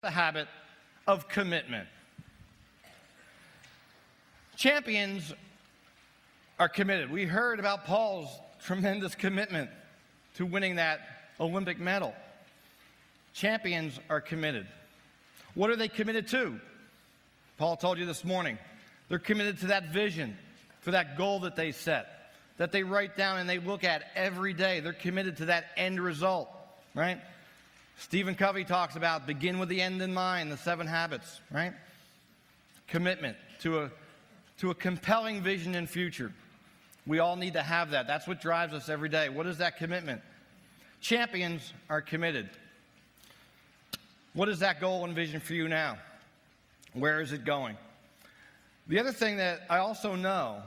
The habit of commitment. Champions are committed. We heard about Paul's tremendous commitment to winning that Olympic medal. Champions are committed. What are they committed to? Paul told you this morning. They're committed to that vision, for that goal that they set, that they write down and they look at every day. They're committed to that end result, right? Stephen Covey talks about begin with the end in mind, the 7 habits, right? Commitment to a compelling vision and future. We all need to have that. That's what drives us every day. What is that commitment? Champions are committed. What is that goal and vision for you now? Where is it going? The other thing that I also know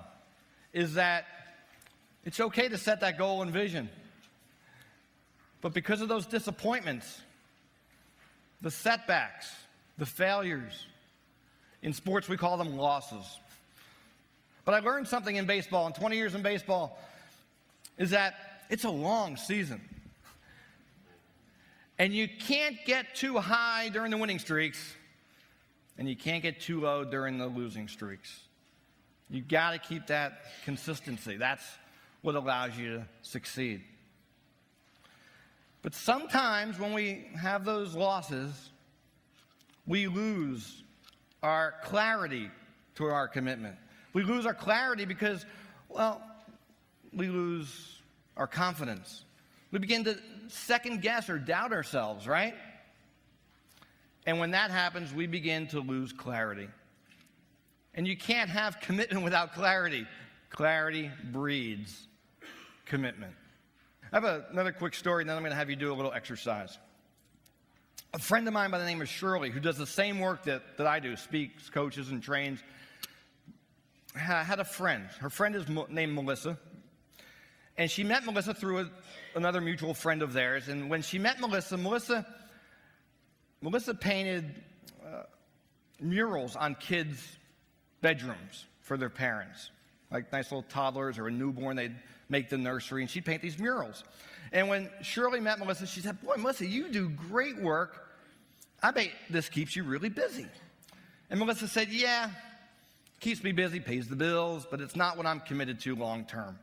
is that it's okay to set that goal and vision. But because of those disappointments, the setbacks, the failures, in sports we call them losses. But I learned something in baseball, in 20 years in baseball, is that it's a long season. And you can't get too high during the winning streaks, and you can't get too low during the losing streaks. You got to keep that consistency. That's what allows you to succeed. But sometimes when we have those losses, we lose our clarity to our commitment. We lose our clarity because, well, we lose our confidence. We begin to second guess or doubt ourselves, right? And when that happens, we begin to lose clarity. And you can't have commitment without clarity. Clarity breeds commitment. I have another quick story, and then I'm going to have you do a little exercise. A friend of mine by the name of Shirley, who does the same work that I do, speaks, coaches, and trains, had a friend. Her friend is named Melissa. And she met Melissa through another mutual friend of theirs. And when she met Melissa painted murals on kids' bedrooms for their parents. Like nice little toddlers or a newborn, they'd make the nursery, and she'd paint these murals. And when Shirley met Melissa, she said, "Boy, Melissa, you do great work. I bet this keeps you really busy." And Melissa said, "Yeah, keeps me busy, pays the bills, but it's not what I'm committed to long term."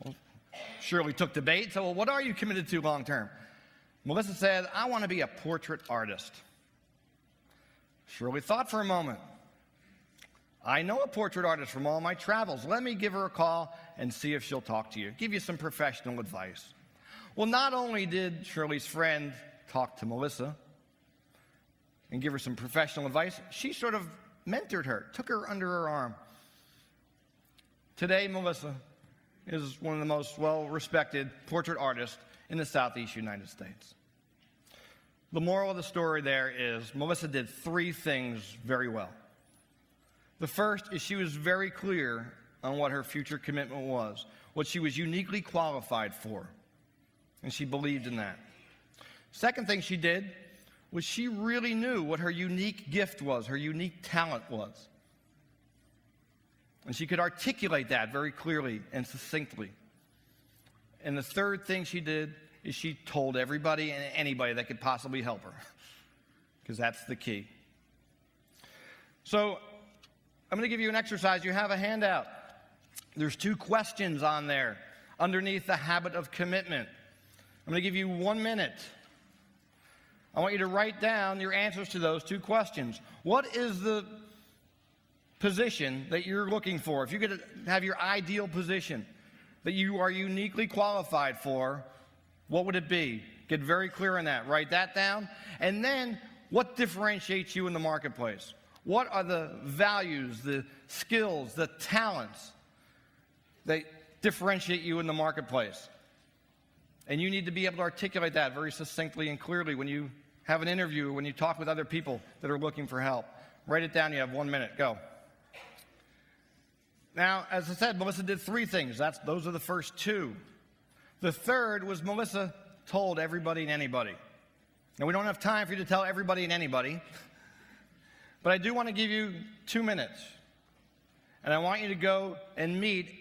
Well, Shirley took the bait, so, well, what are you committed to long term? Melissa said, "I want to be a portrait artist." Shirley thought for a moment. "I know a portrait artist from all my travels. Let me give her a call and see if she'll talk to you, give you some professional advice." Well, not only did Shirley's friend talk to Melissa and give her some professional advice, she sort of mentored her, took her under her arm. Today, Melissa is one of the most well-respected portrait artists in the Southeast United States. The moral of the story there is Melissa did 3 things very well. The first is she was very clear on what her future commitment was, what she was uniquely qualified for, and she believed in that. Second thing she did was she really knew what her unique gift was, her unique talent was. And she could articulate that very clearly and succinctly. And the third thing she did is she told everybody and anybody that could possibly help her, because that's the key. So I'm going to give you an exercise. You have a handout. There's 2 questions on there underneath the habit of commitment. I'm going to give you 1 minute. I want you to write down your answers to those 2 questions. What is the position that you're looking for? If you could have your ideal position that you are uniquely qualified for, what would it be? Get very clear on that. Write that down. And then, what differentiates you in the marketplace? What are the values, the skills, the talents that differentiate you in the marketplace? And you need to be able to articulate that very succinctly and clearly when you have an interview, when you talk with other people that are looking for help. Write it down. You have 1 minute. Go. Now, as I said, Melissa did 3 things. Those are the first 2. The third was Melissa told everybody and anybody. Now, we don't have time for you to tell everybody and anybody, but I do want to give you 2 minutes. And I want you to go and meet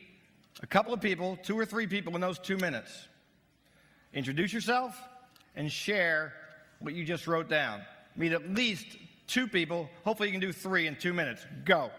a couple of people, 2 or 3 people in those 2 minutes. Introduce yourself and share what you just wrote down. meet at least 2 people. Hopefully you can do 3 in 2 minutes. Go.